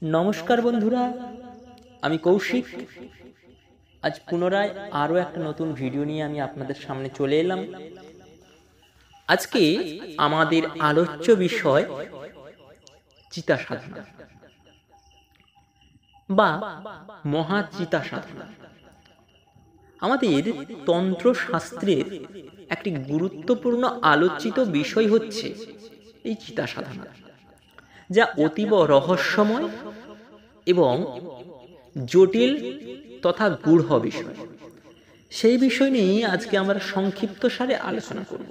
নমস্কার বন্ধুরা, আমি কৌশিক। আজ পুনরায় আরও একটা নতুন ভিডিও নিয়ে আমি আপনাদের সামনে চলে এলাম। আজকে আমাদের আলোচ্য বিষয় চিতা সাধনা বা মহাচিতা সাধনা। আমাদের তন্ত্র শাস্ত্রের একটি গুরুত্বপূর্ণ আলোচিত বিষয় হচ্ছে এই চিতা সাধনা, যা অতীব রহস্যময় এবং জটিল তথা গূঢ় বিষয়। সেই বিষয় নিয়ে আজকে আমরা সংক্ষিপ্ত সারে আলোচনা করব।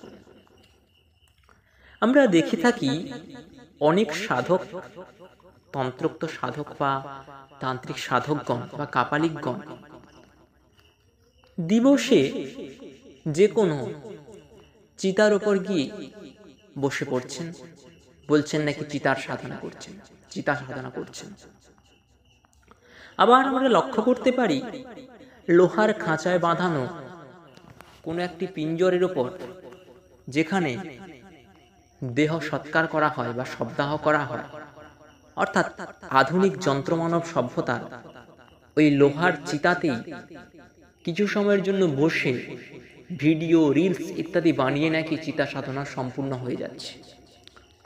আমরা দেখে থাকি অনেক সাধক, তন্ত্রোক্ত সাধক বা তান্ত্রিক সাধকগণ বা কাপালিকগণ দিবসে যে কোনো চিতার উপর গিয়ে বসে পড়ছেন, বলছেন নাকি চিতার সাধনা করছেন, চিতা সাধনা করছেন। আবার আমরা লক্ষ্য করতে পারি লোহার খাঁচায় বাঁধানো কোনো একটি পিঞ্জরের উপর, যেখানে দেহ সৎকার করা হয় বা শবদাহ করা হয়, অর্থাৎ আধুনিক যন্ত্রমানব সভ্যতার ওই লোহার চিতাতেই কিছু সময়ের জন্য বসে ভিডিও, রিলস ইত্যাদি বানিয়ে নাকি চিতা সাধনা সম্পূর্ণ হয়ে যাচ্ছে,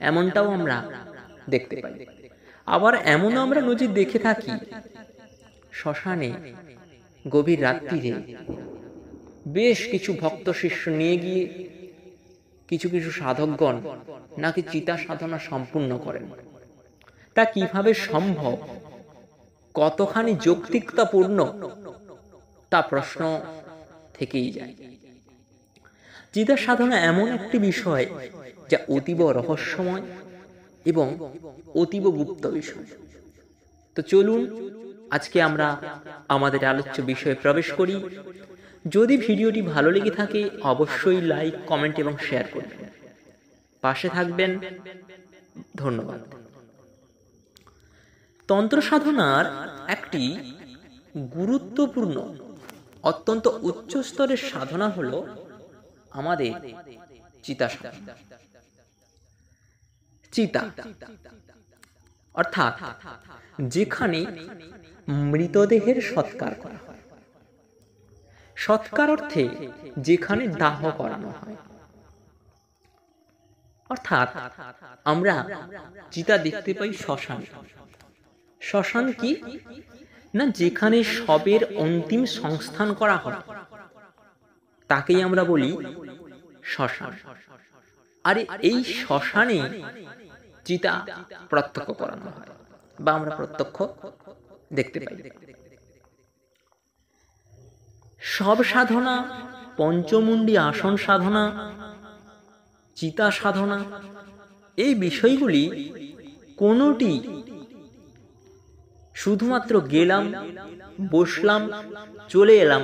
এমনটাও আমরা দেখতে পাই। আবার এমনও আমরা নজির দেখে থাকি শ্মশানে গভীর রাত্রিরে বেশ কিছু ভক্ত শিষ্য নিয়ে গিয়ে কিছু কিছু সাধকগণ নাকি চিতা সাধনা সম্পূর্ণ করেন। তা কিভাবে সম্ভব, কতখানি যৌক্তিকতাপূর্ণ, তা প্রশ্ন থেকেই যায়। চিতা সাধনা এমন একটি বিষয় যা অতীব রহস্যময় এবং অতীব গুপ্ত বিষয়। তো চলুন আজকে আমরা আমাদের আলোচ্য বিষয়ে প্রবেশ করি। যদি ভিডিওটি ভালো লেগে থাকে অবশ্যই লাইক, কমেন্ট এবং শেয়ার করবেন, পাশে থাকবেন। ধন্যবাদ। তন্ত্র সাধনার একটি গুরুত্বপূর্ণ, অত্যন্ত উচ্চ স্তরের সাধনা হলো আমাদের চিতা সাধনা। চিতা অর্থাৎ যেখানে মৃতদেহের সৎকার করা হয়। সৎকার অর্থে যেখানে দাহ করানো হয়। অর্থাৎ আমরা চিতা দেখতে পাই শ্মশান। শ্মশান কি না, যেখানে শবের অন্তিম সংস্থান করা হয় তাকেই আমরা বলি শ্মশান। আর এই শ্মশানে চিতা প্রত্যক্ষ করানো হয় বা আমরা প্রত্যক্ষ দেখতে পাই। সব সাধনা, পঞ্চমুণ্ডী আসন সাধনা, চিতা সাধনা, এই বিষয়গুলি কোনোটি শুধুমাত্র গেলাম, বসলাম, চলে এলাম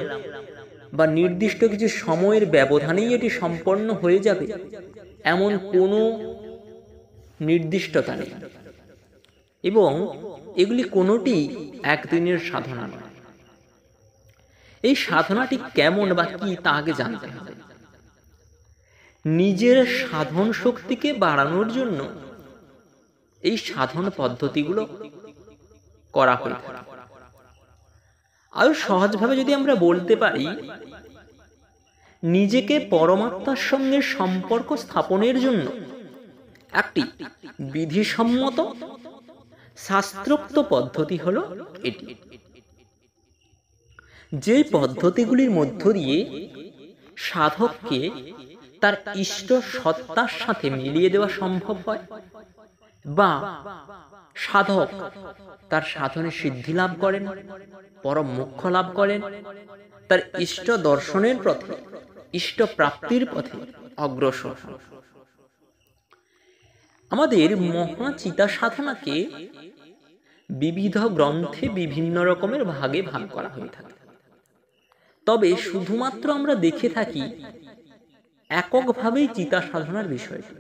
বা নির্দিষ্ট কিছু সময়ের ব্যবধানেই এটি সম্পন্ন হয়ে যাবে এমন কোনো নির্দিষ্টতা নেই, এবং এগুলি কোনোটি একদিনের সাধনা নয়। এই সাধনাটি কেমন বা কি তা আগে জানতে হবে। নিজের সাধন শক্তিকে বাড়ানোর জন্য এই সাধন পদ্ধতিগুলো করা হয়ে থাকে। আরো সহজভাবে যদি আমরা বলতে পারি, নিজেকে পরমাত্মার সঙ্গে সম্পর্ক স্থাপনের জন্য একটি বিধিসম্মত শাস্ত্রোক্ত পদ্ধতি হলো এটি। যে পদ্ধতিগুলির মধ্য দিয়ে সাধককে তার ইষ্ট সত্তার সাথে মিলিয়ে দেওয়া সম্ভব হয় বা সাধক তার সাধনে সিদ্ধি লাভ করেন, পরম মোক্ষ লাভ করেন, তার ইষ্ট দর্শনের পথে, ইষ্ট প্রাপ্তির পথে অগ্রসর। আমাদের মহাচিতা সাধনাকে বিবিধ গ্রন্থে বিভিন্ন রকমের ভাগে ভাগ করা হয়ে থাকে। তবে শুধুমাত্র আমরা দেখে থাকি এককভাবেই চিতা সাধনার বিষয়টি,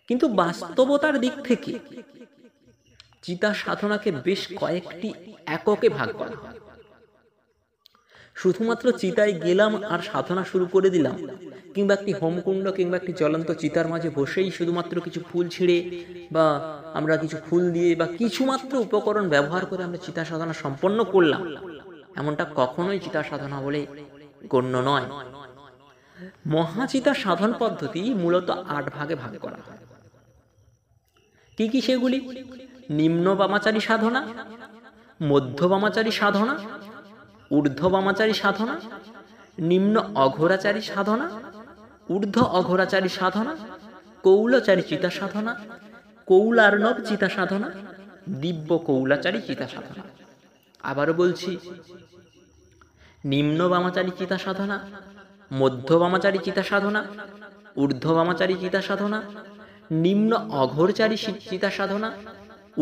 কিন্তু বাস্তবতার দিক থেকে চিতা সাধনাকে বেশ কয়েকটি এককে ভাগ করা হয়। শুধুমাত্র চিতায় গেলাম আর সাধনা শুরু করে দিলাম, কিংবা একটি হোমকুণ্ড কিংবা একটি জ্বলন্ত চিতার মাঝে বসেই শুধুমাত্র কিছু ফুল ছিঁড়ে বা আমরা কিছু ফুল দিয়ে বা কিছুমাত্র উপকরণ ব্যবহার করে আমরা চিতা সাধনা সম্পন্ন করলাম, এমনটা কখনোই চিতা সাধনা বলে গণ্য নয়। মহাচিতা সাধন পদ্ধতি মূলত 8 ভাগে ভাগ করা হয়। কি কি সেগুলি? নিম্ন বামাচারী সাধনা, মধ্য বামাচারী সাধনা, ঊর্ধ্ব বামাচারী সাধনা, নিম্ন অঘোরাচারী সাধনা, ঊর্ধ্ব অঘোরাচারী সাধনা, কৌলচারী চিতা সাধনা, কৌলার্ণব চিতা সাধনা, দিব্য কৌলাচারী চিতা সাধনা। আবারও বলছি, নিম্ন বামাচারী চিতা সাধনা, মধ্য বামাচারী চিতা সাধনা, ঊর্ধ্ব বামাচারী চিতা সাধনা, নিম্ন অঘোরচারী চিতা সাধনা,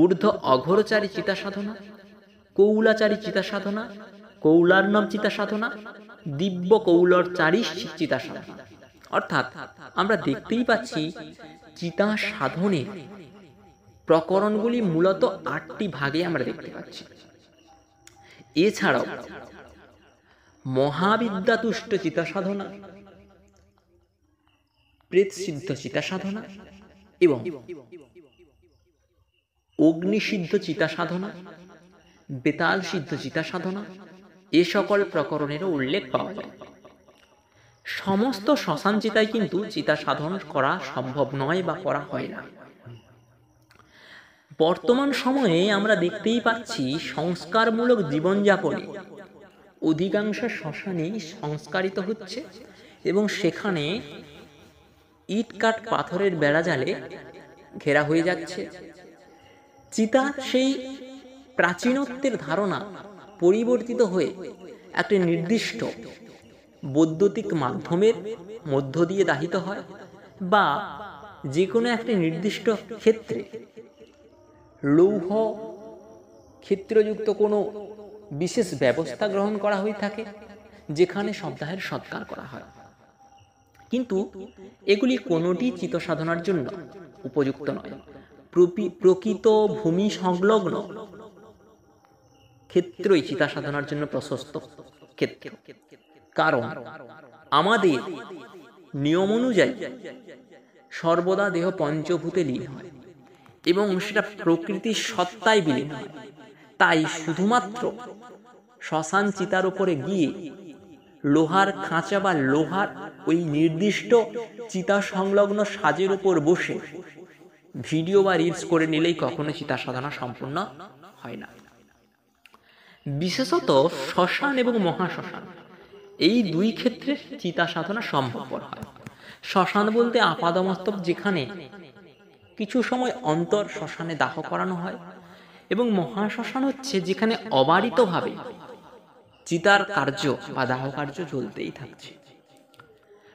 ঊর্ধ্ব অঘোরচারী চিতা সাধনা, কৌলাচারী চিতা সাধনা, কৌলার্ণব চিতা সাধনা, দিব্য কৌলচারী চিতা সাধনা। অর্থাৎ আমরা দেখতেই পাচ্ছি চিতা সাধনের প্রকরণগুলি মূলত 8টি ভাগে আমরা দেখতে পাচ্ছি। এছাড়াও মহাবিদ্যাতুষ্ট চিতা সাধনা, প্রেতসিদ্ধ চিতা সাধনা এবং অগ্নিসিদ্ধ চিতা সাধনা, বেতাল সিদ্ধ চিতা সাধনা, এ সকল প্রকরণেরও উল্লেখ পাওয়া যায়। সমস্ত শ্মশান চিতায় কিন্তু চিতা সাধন করা সম্ভব নয় বা করা হয় না। বর্তমান সময়ে আমরা দেখতেই পাচ্ছি সংস্কারমূলক জীবনযাপনে অধিকাংশ শ্মশানেই সংস্কারিত হচ্ছে এবং সেখানে ইট কাঠ পাথরের বেড়াজালে ঘেরা হয়ে যাচ্ছে। চিতা সেই প্রাচীনত্বের ধারণা পরিবর্তিত হয়ে একটি নির্দিষ্ট বৈদ্যুতিক মাধ্যমের মধ্য দিয়ে দাহিত হয় বা যে কোনো একটি নির্দিষ্ট ক্ষেত্রে লৌহ ক্ষেত্রযুক্ত কোনো বিশেষ ব্যবস্থা গ্রহণ করা হয়ে থাকে, যেখানে সপ্তাহের সৎকার করা হয়। কিন্তু এগুলি কোনোটি চিত্ত সাধনার জন্য উপযুক্ত নয়। প্রকৃত ভূমি সংলগ্ন ক্ষেত্রই চিতা সাধনার জন্য প্রশস্ত ক্ষেত্র। কারণ আমাদের নিয়ম অনুযায়ী সর্বদা দেহ পঞ্চভূতে লীন হয় এবং সেটা প্রকৃতির সত্তায় বিলীন হয়। তাই শুধুমাত্র শ্মশান চিতার উপরে গিয়ে লোহার খাঁচা বা লোহার ওই নির্দিষ্ট চিতা সংলগ্ন সাজের উপর বসে ভিডিও বা রিলস করে নিলেই কখনো চিতা সাধনা সম্পূর্ণ হয় না। বিশেষত শ্মশান এবং মহাশ্মশান এই দুই ক্ষেত্রে চিতা সাধনা সম্ভবপর হয়। শ্মশান বলতে আপাদমস্তক যেখানে কিছু সময় অন্তর শ্মশানে দাহ করানো হয়, এবং মহাশ্মশান হচ্ছে যেখানে অবারিতভাবে চিতার কার্য বা দাহ কার্য চলতেই থাকছে।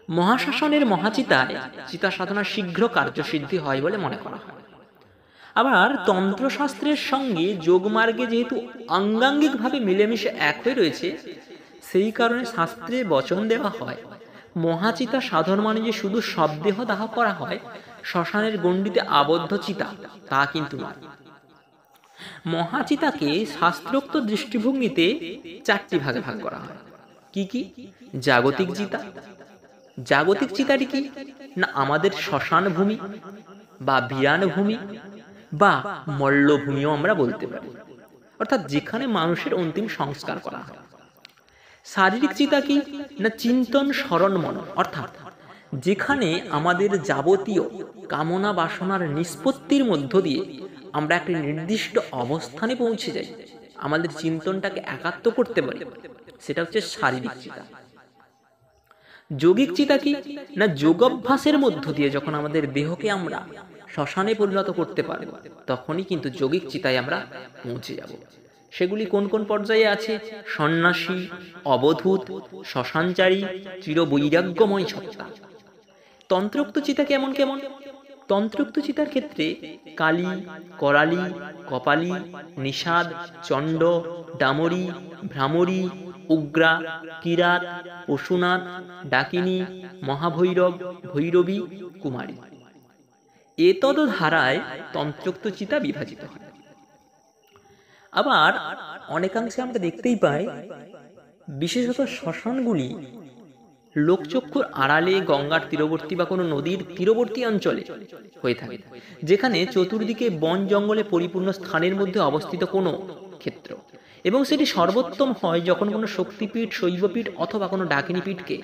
মহাশ্মশানের মহাচিতায় চিতা সাধনা শীঘ্র কার্যসিদ্ধি হয় বলে মনে করা হয়। আবার তন্ত্রশাস্ত্রের সঙ্গে যোগমার্গে যেহেতু আঙ্গাঙ্গিকভাবে মিলেমিশে এক হয়ে রয়েছে, সেই কারণে শাস্ত্রে বচন দেওয়া হয় মহাচিতা সাধন মানে যে শুধু শবদেহ দাহ করা হয়, শ্মশানের গণ্ডিতে আবদ্ধ চিতা তা কিন্তু নয়। মহাচিতাকে শাস্ত্রোক্ত দৃষ্টিভঙ্গিতে 4টি ভাগে ভাগ করা হয়। কি কি? জাগতিক চিতা। জাগতিক চিতাটি কি না আমাদের শ্মশান ভূমি বা বিরান ভূমি বা মল্লভূমিও আমরা বলতে পারি, অর্থাৎ যেখানে মানুষের অন্তিম সংস্কার করা হয়। শারীরিক চিতা কি না চিন্তন স্মরণ মনন, অর্থাৎ যেখানে আমাদের যাবতীয় কামনা বাসনার নিষ্পত্তির মধ্য দিয়ে আমরা একটি নির্দিষ্ট অবস্থানে পৌঁছে যাই, আমাদের চিন্তনটাকে একাত্ম করতে পারি, সেটা হচ্ছে শারীরিক চিতা। যোগিক চিতা কি না যোগাভ্যাসের মধ্য দিয়ে যখন আমাদের দেহকে আমরা শ্মশানে পরিণত করতে পারব, তখনই কিন্তু যোগিক চিতায় আমরা পৌঁছে যাব। সেগুলি কোন কোন পর্যায়ে আছে? সন্ন্যাসী, অবধূত, শ্মশানচারী, চিরবৈরাগ্যময় সত্তা। তন্ত্রোক্ত চিতা কেমন কেমন? তন্ত্রোক্ত চিতার ক্ষেত্রে কালী, করালী, কপালী, নিষাদ, চণ্ড, ডামরী, ভ্রামরী, উগ্রা, কিরাত, পশুনাথ, ডাকিনী, মহাভৈরব, ভৈরবী, কুমারী, এতদ ধারায় তন্ত্রোক্ত চিতা বিভাজিত হয়। আবার অনেকাংশে আমরা দেখতেই পাই বিশেষত শ্মশানগুলি লোকচক্ষুর আড়ালে গঙ্গার তীরবর্তী বা কোনো নদীর তীরবর্তী অঞ্চলে হয়ে থাকে, যেখানে চতুর্দিকে বন জঙ্গলে পরিপূর্ণ স্থানের মধ্যে অবস্থিত কোনো ক্ষেত্র, এবং সেটি সর্বোত্তম হয় যখন কোনো শক্তিপীঠ, শৈবপীঠ অথবা কোনো ডাকিনী পীঠকে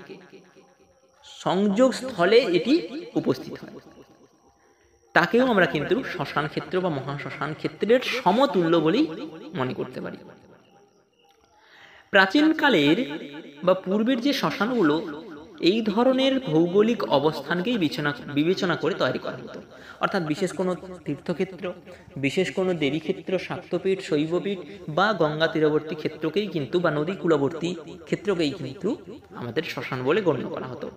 সংযোগ স্থলে এটি উপস্থিত হয়। তাকেও আমরা কিন্তু শ্মশান ক্ষেত্র বা মহাশ্মশান ক্ষেত্রের সমতুল্য বলেই মনে করতে পারি। প্রাচীনকালের বা পূর্বের যে শ্মশানগুলো এই ধরনের ভৌগোলিক অবস্থানকেই বিবেচনা করে তৈরি করা হতো, অর্থাৎ বিশেষ কোনো তীর্থক্ষেত্র, বিশেষ কোনো দেবীক্ষেত্র, শাক্তপীঠ, শৈবপীঠ বা গঙ্গা তীরবর্তী ক্ষেত্রকেই কিন্তু বা নদী কূলবর্তী ক্ষেত্রকেই কিন্তু আমাদের শ্মশান বলে গণ্য করা হতো।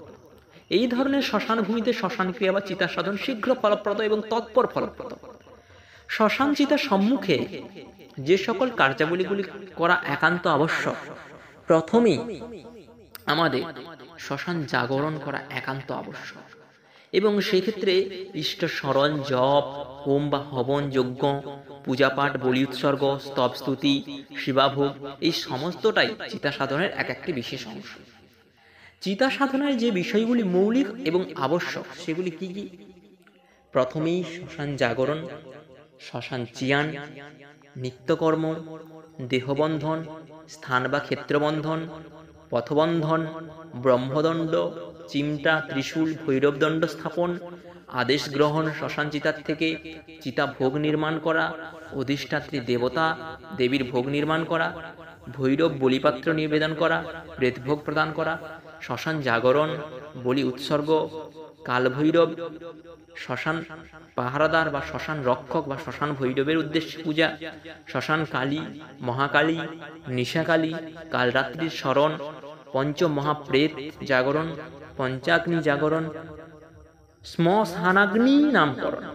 এই ধরনের শ্মশান ভূমিতে শ্মশান ক্রিয়া বা চিতা সাধন শীঘ্র ফলপ্রদ এবং তৎপর ফলপ্রদ। শ্মশান চিতার সম্মুখে যে সকল কার্যাবলীগুলি করা একান্ত আবশ্যক, প্রথমেই আমাদের শ্মশান জাগরণ করা একান্ত আবশ্যক, এবং সেক্ষেত্রে ইষ্ট স্মরণ, জপ, হোম বা হবন, যজ্ঞ, পূজাপাঠ, বলি উৎসর্গ, স্তব স্তুতি, শিবাভোগ, এই সমস্তটাই চিতা সাধনের এক একটি বিশেষ অংশ। চিতা সাধনার যে বিষয়গুলি মৌলিক এবং আবশ্যক সেগুলি কি কি? প্রথমেই শ্মশান জাগরণ, শ্মশান চিয়ান, নিত্যকর্ম, দেহবন্ধন, স্থান বা ক্ষেত্রবন্ধন, পথবন্ধন, ব্রহ্মদণ্ড, চিমটা, ত্রিশূল, ভৈরবদণ্ড স্থাপন, আদেশ গ্রহণ, শ্মশান চিতার থেকে চিতা ভোগ নির্মাণ করা, অধিষ্ঠাত্রী দেবতা দেবীর ভোগ নির্মাণ করা, ভৈরব বলিপাত্র নিবেদন করা, প্রেতভোগ প্রদান করা, শ্মশান জাগরণ, বলি উৎসর্গ, কালভৈরব, শ্মশান পাহারাদার বা শ্মশান রক্ষক বা শ্মশান ভৈরবের উদ্দেশ্যে পূজা, শ্মশান কালী, মহাকালী, নিশাকালী, কালরাত্রির স্মরণ, পঞ্চমহাপ্রেত জাগরণ, পঞ্চাগ্নি জাগরণ, শ্মশানাগ্নি নামকরণ,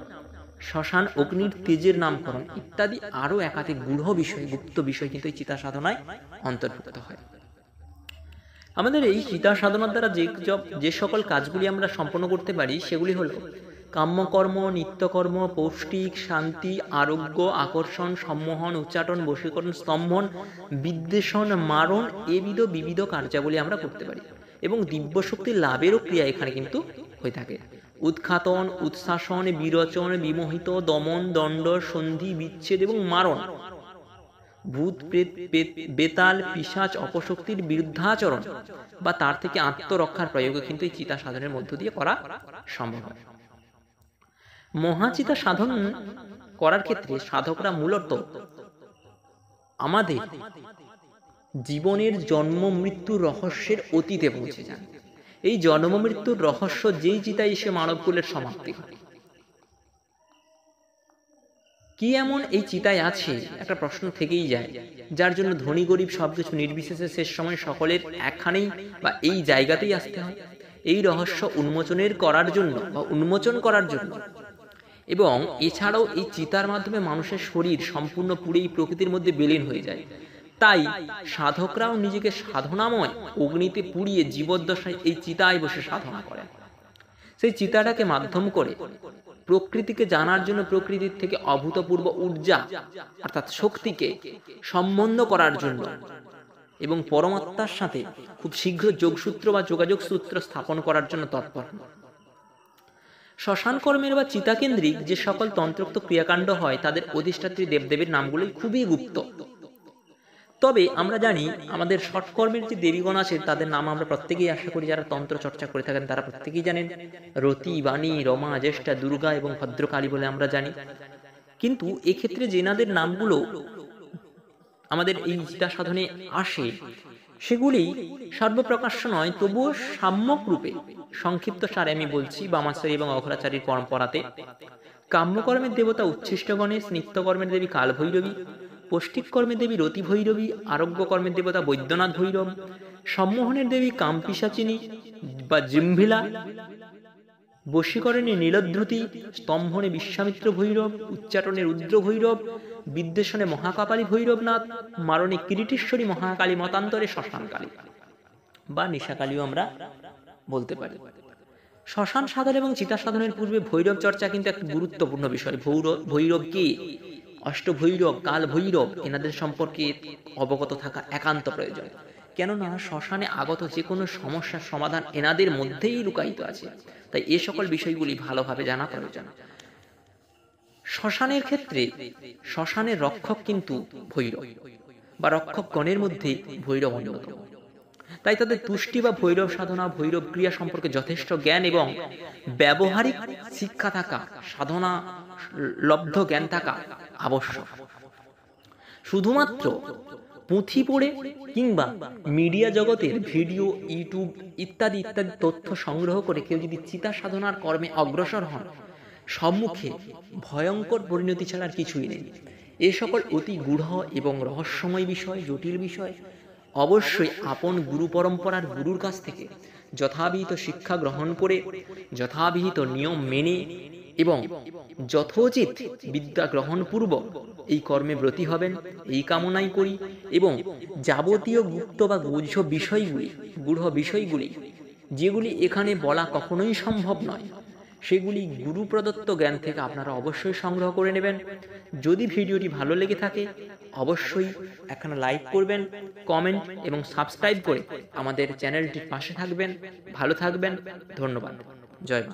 শ্মশান অগ্নির তেজের নামকরণ ইত্যাদি আরো একাধিক গূঢ় বিষয়, গুপ্ত বিষয় কিন্তু এই চিতা সাধনায় অন্তর্ভুক্ত হয়। আমাদের এই চিতা সাধনার দ্বারা যে সকল কাজগুলি আমরা সম্পন্ন করতে পারি সেগুলি হলো কাম্যকর্ম, নিত্যকর্ম, পৌষ্টিক, শান্তি, আরোগ্য, আকর্ষণ, সম্মোহন, উচ্চাটন, বশীকরণ, স্তম্ভন, বিদ্বেষণ, মারণ, বিবিধ কার্যাবলী আমরা করতে পারি, এবং দিব্য শক্তির লাভেরও ক্রিয়া এখানে কিন্তু হয়ে থাকে। উৎখাতন, উৎশাসন, বিরোচন, বিমোহিত, দমন, দণ্ড, সন্ধি, বিচ্ছেদ এবং মারণ, ভূত প্রেত, বেতাল, পিশাচ, অপশক্তির বিরুদ্ধাচরণ বা তার থেকে আত্মরক্ষার প্রয়োগ কিন্তু এই চিতা সাধনের মধ্য দিয়ে করা সম্ভব হয়। মহাচিতা সাধন করার ক্ষেত্রে সাধকরা মূলত আমাদের জীবনের জন্ম মৃত্যুর রহস্যের অতীতে পৌঁছে যান। এই জন্ম মৃত্যুর রহস্য যেই চিতায় এসে মানবকুলের সমাপ্তি ঘটে। কি এমন এই চিতায় আছে একটা প্রশ্ন থেকেই যায়, যার জন্য ধনী গরিব সবকিছু নির্বিশেষে শেষ সময় সকলের একখানেই বা এই জায়গাতেই আসতে হয়। এই রহস্য উন্মোচন করার জন্য এবং এছাড়াও এই চিতার মাধ্যমে মানুষের শরীর সম্পূর্ণ পুড়েই প্রকৃতির মধ্যে বিলীন হয়ে যায়। তাই সাধকরাও নিজেকে সাধনাময় অগ্নিতে পুড়িয়ে জীবদ্দশায় এই চিতায় বসে সাধনা করেন। সেই চিতাটাকে মাধ্যম করে প্রকৃতিকে জানার জন্য প্রকৃতির থেকে অভূতপূর্ব ঊর্জা অর্থাৎ শক্তিকে সম্বন্ধ করার জন্য এবং পরমাত্মার সাথে খুব শীঘ্র যোগসূত্র বা যোগাযোগ সূত্র স্থাপন করার জন্য তৎপর। শ্মশান কর্মের বা চিতাকেন্দ্রিক যে সকল তন্ত্রোক্ত ক্রিয়াকাণ্ড হয় তাদের অধিষ্ঠাত্রী দেবদেবীর নামগুলি খুবই গুপ্ত। তবে আমরা জানি আমাদের ষটকর্মের যে দেবীগণ আছে তাদের নাম আমরা প্রত্যেকেই আশা করি, যারা তন্ত্র চর্চা করে থাকেন তারা প্রত্যেকেই জানেন। রতি, বাণী, রমা, জ্যেষ্ঠা, দুর্গা এবং ভদ্রকালী বলে আমরা জানি। কিন্তু এক্ষেত্রে যেনাদের নামগুলো আমাদের এই চিতা সাধনে আসে সেগুলি সর্বপ্রকাশ্য নয়, তবুও সাম্যক রূপে সংক্ষিপ্ত সারে আমি বলছি। বামাচারী এবং অঘরাচারীর পরম্পরাতে কাম্যকর্মের দেবতা উচ্ছিষ্ট গণেশ, নিত্যকর্মের দেবী কালভৈরবী, পৌষ্টিক কর্মের দেবী রতি ভৈরবী, আরোগ্য কর্মের দেবতা বৈদ্যনাথ ভৈরব, সম্মোহনের দেবী কামপিশাচিনী বা জিম্ভিলা, বশীকরণে নীলদ্রুতি, স্তম্ভনে বিশ্বামিত্র ভৈরব, উচ্চাটনে রুদ্র ভৈরব, বিদ্বেষণে মহাকাপালী ভৈরবনাথ, মারণে কিরিটেশ্বরী মহাকালী, মতান্তরে শ্মশানকালী বা নিশাকালীও আমরা বলতে পারি। শ্মশান সাধন এবং চিতা সাধনের পূর্বে ভৈরব চর্চা কিন্তু এক গুরুত্বপূর্ণ বিষয়। ভৈরব কে, অষ্টভৈরব, কাল ভৈরব, এনাদের সম্পর্কে অবগত থাকা একান্ত প্রয়োজন। কেননা শ্মশানে আগত যে কোনো সমস্যার সমাধান এনাদের মধ্যেই লুকায়িত আছে। তাই এ সকল বিষয়গুলি ভালোভাবে জানা প্রয়োজন। শ্মশানের ক্ষেত্রে শ্মশানের রক্ষক কিন্তু ভৈরব বা রক্ষকগণের মধ্যে ভৈরব অন্যতম। তাই তাদের তুষ্টি বা ভৈরব সাধনা, ভৈরব ক্রিয়া সম্পর্কে যথেষ্ট জ্ঞান এবং ব্যবহারিক শিক্ষা থাকা, সাধনা লব্ধ জ্ঞান থাকা আবশ্যক। শুধুমাত্র পুঁথি পড়ে কিংবা মিডিয়া জগতের ভিডিও, ইউটিউব ইত্যাদি ইত্যাদি তথ্য সংগ্রহ করে কেউ যদি চিতা সাধনার কর্মে অগ্রসর হন, সম্মুখে ভয়ঙ্কর পরিণতি ছাড়া আর কিছুই নেই। এ সকল অতি গূঢ় এবং রহস্যময় বিষয়, জটিল বিষয় অবশ্যই আপন গুরু পরম্পরার গুরুর কাছ থেকে যথাবিহিত শিক্ষা গ্রহণ করে, যথাবিহিত নিয়ম মেনে এবং যথোচিত বিদ্যা গ্রহণ পূর্বক এই কর্মে ব্রতী হবেন, এই কামনাই করি। এবং যাবতীয় গুপ্ত বা গুহ্য বিষয়গুলি, গূঢ় বিষয়গুলি যেগুলি এখানে বলা কখনোই সম্ভব নয়, সেগুলি গুরু প্রদত্ত জ্ঞান থেকে আপনারা অবশ্যই সংগ্রহ করে নেবেন। যদি ভিডিওটি ভালো লেগে থাকে অবশ্যই এখানে লাইক করবেন, কমেন্ট এবং সাবস্ক্রাইব করে আমাদের চ্যানেলটির পাশে থাকবেন। ভালো থাকবেন। ধন্যবাদ। জয় মা।